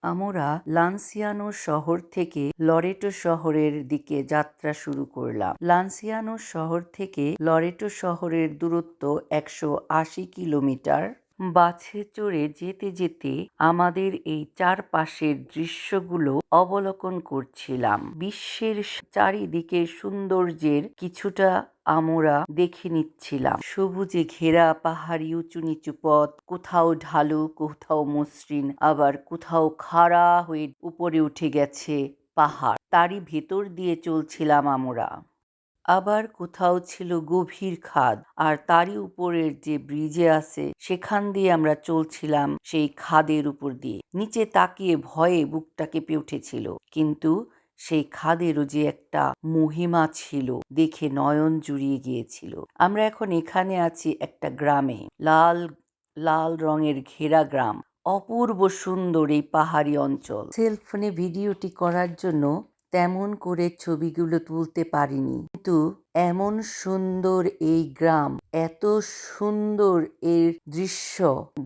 আমরা লান্সিয়ানো শহর থেকে লরেটো শহরের দিকে যাত্রা শুরু করলাম। লান্সিয়ানো শহর থেকে লরেটো শহরের দূরত্ব 180 কিলোমিটার। বাসে চড়ে যেতে যেতে আমাদের এই চারপাশের দৃশ্যগুলো অবলোকন করছিলাম। বিশ্বের চারিদিকের সৌন্দর্যের কিছুটা আমরা দেখে নিচ্ছিলাম। সবুজে ঘেরা পাহাড়ি উঁচু নিচু পথ, কোথাও ঢালু, কোথাও মসৃণ, আবার কোথাও খাড়া হয়ে উপরে উঠে গেছে পাহাড়। তারই ভেতর দিয়ে চলছিলাম আমরা। আবার কোথাও ছিল গভীর খাদ, আর তারই উপরের যে ব্রিজে আছে সেখান দিয়ে আমরা চলছিলাম সেই খাদের উপর দিয়ে। নিচে তাকিয়ে ভয়ে বুকটা কেঁপে উঠেছিল, কিন্তু সেই খাদেরও যে একটা মহিমা ছিল দেখে নয়ন জুড়িয়ে গিয়েছিল। আমরা এখন এখানে আছি একটা গ্রামে, লাল লাল রঙের ঘেরা গ্রাম। অপূর্ব সুন্দর এই পাহাড়ি অঞ্চল। সেলফোনে ভিডিওটি করার জন্য তেমন করে ছবিগুলো তুলতে পারিনি, কিন্তু এমন সুন্দর এই গ্রাম, এত সুন্দর এর দৃশ্য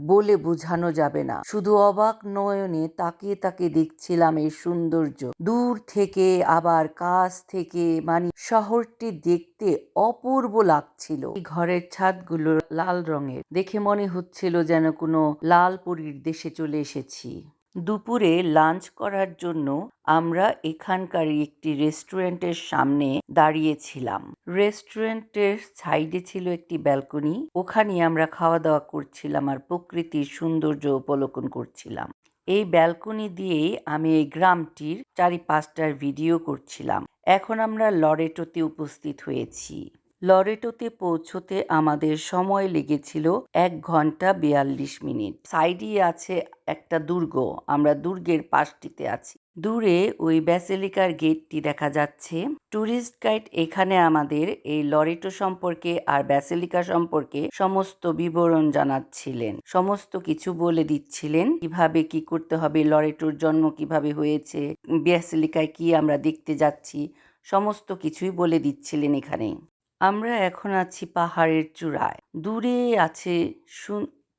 বলে বোঝানো যাবে না। শুধু অবাক নয়নে তাকিয়ে তাকিয়ে দেখছিলাম এই সৌন্দর্য। দূর থেকে আবার কাছ থেকে, মানে শহরটি দেখতে অপূর্ব লাগছিল। এই ঘরের ছাদগুলো লাল রঙের, দেখে মনে হচ্ছিল যেন কোনো লাল পরীর দেশে চলে এসেছি। দুপুরে লাঞ্চ করার জন্য আমরা এখানকার একটি রেস্টুরেন্টের সামনে দাঁড়িয়েছিলাম। রেস্টুরেন্টের সাইডে ছিল একটি ব্যালকনি, ওখানে আমরা খাওয়া দাওয়া করছিলাম আর প্রকৃতির সৌন্দর্য উপলক্ষণ করছিলাম। এই ব্যালকনি দিয়েই আমি এই গ্রামটির চারিপাশটার ভিডিও করছিলাম। এখন আমরা লরেটোতে উপস্থিত হয়েছি। লরেটোতে পৌঁছতে আমাদের সময় লেগেছিল 1 ঘন্টা 42 মিনিট। সাইডেই আছে একটা দুর্গ, আমরা দুর্গের পাশটিতে আছি। দূরে ওই ব্যাসিলিকার গেটটি দেখা যাচ্ছে। ট্যুরিস্ট গাইড এখানে আমাদের এই লরেটো সম্পর্কে আর ব্যাসিলিকা সম্পর্কে সমস্ত বিবরণ জানাচ্ছিলেন, সমস্ত কিছু বলে দিচ্ছিলেন, কিভাবে কি করতে হবে, লরেটোর জন্ম কিভাবে হয়েছে, ব্যাসিলিকায় কি আমরা দেখতে যাচ্ছি, সমস্ত কিছুই বলে দিচ্ছিলেন এখানে। আমরা এখন আছি পাহাড়ের চূড়ায়। দূরে আছে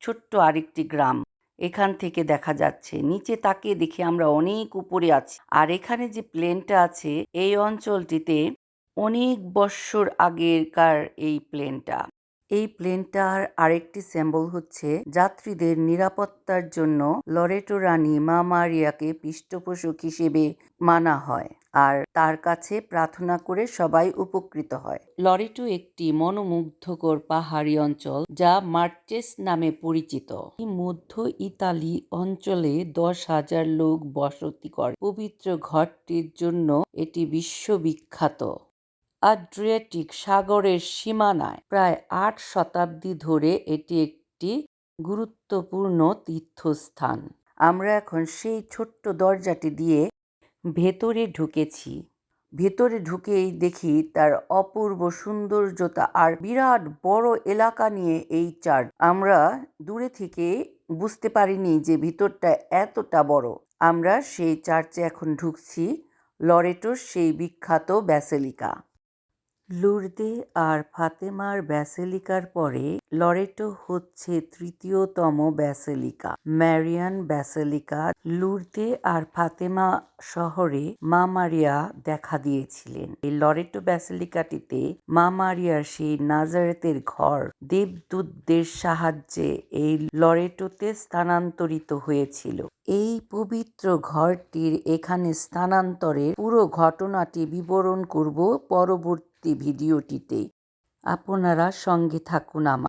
ছোট্ট আরেকটি গ্রাম, এখান থেকে দেখা যাচ্ছে। নিচে তাকিয়ে দেখি আমরা অনেক উপরে আছি। আর এখানে যে প্লেনটা আছে, এই অঞ্চলটিতে অনেক বৎসর আগেরকার এই প্লেনটা। এই প্লেনটার আরেকটি সিম্বল হচ্ছে যাত্রীদের নিরাপত্তার জন্য লরেটো রানী মা মারিয়াকে পৃষ্ঠপোষক হিসেবে মানা হয়, আর তার কাছে প্রার্থনা করে সবাই উপকৃত হয়। লরেটো একটি মনোমুগ্ধকর পাহাড়ি অঞ্চল যা মার্চেস নামে পরিচিত। এই মধ্য ইতালি অঞ্চলে 10,000 লোক বসতি করে। পবিত্র ঘরটির জন্য এটি বিশ্ববিখ্যাত। আড্রিয়াটিক সাগরের সীমানায় প্রায় 8 শতাব্দী ধরে এটি একটি গুরুত্বপূর্ণ তীর্থস্থান। আমরা এখন সেই ছোট্ট দরজাটি দিয়ে ভেতরে ঢুকেছি। ভেতরে ঢুকেই দেখি তার অপূর্ব সৌন্দর্যতা আর বিরাট বড় এলাকা নিয়ে এই চার্চ। আমরা দূরে থেকে বুঝতে পারিনি যে ভিতরটা এতটা বড়। আমরা সেই চার্চে এখন ঢুকছি, লরেটোর সেই বিখ্যাত ব্যাসিলিকা। লুরদে আর ফাতেমার ব্যাসিলিকার পরে লরেটো হচ্ছে তৃতীয়তম ব্যাসিলিকা, ম্যারিয়ান ব্যাসিলিকা। লুরদে আর ফাতেমা শহরে মা মারিয়া দেখা দিয়েছিলেন। এই লরেটো ব্যাসিলিকাটিতে মা মারিয়ার সেই নাজারেতের ঘর দেবদূতদের সাহায্যে এই লরেটোতে স্থানান্তরিত হয়েছিল। এই পবিত্র ঘরটির এখানে স্থানান্তরের পুরো ঘটনাটি বিবরণ করব পরবর্তী ভিডিওটিতে। আপনারা সঙ্গে থাকুন আমার।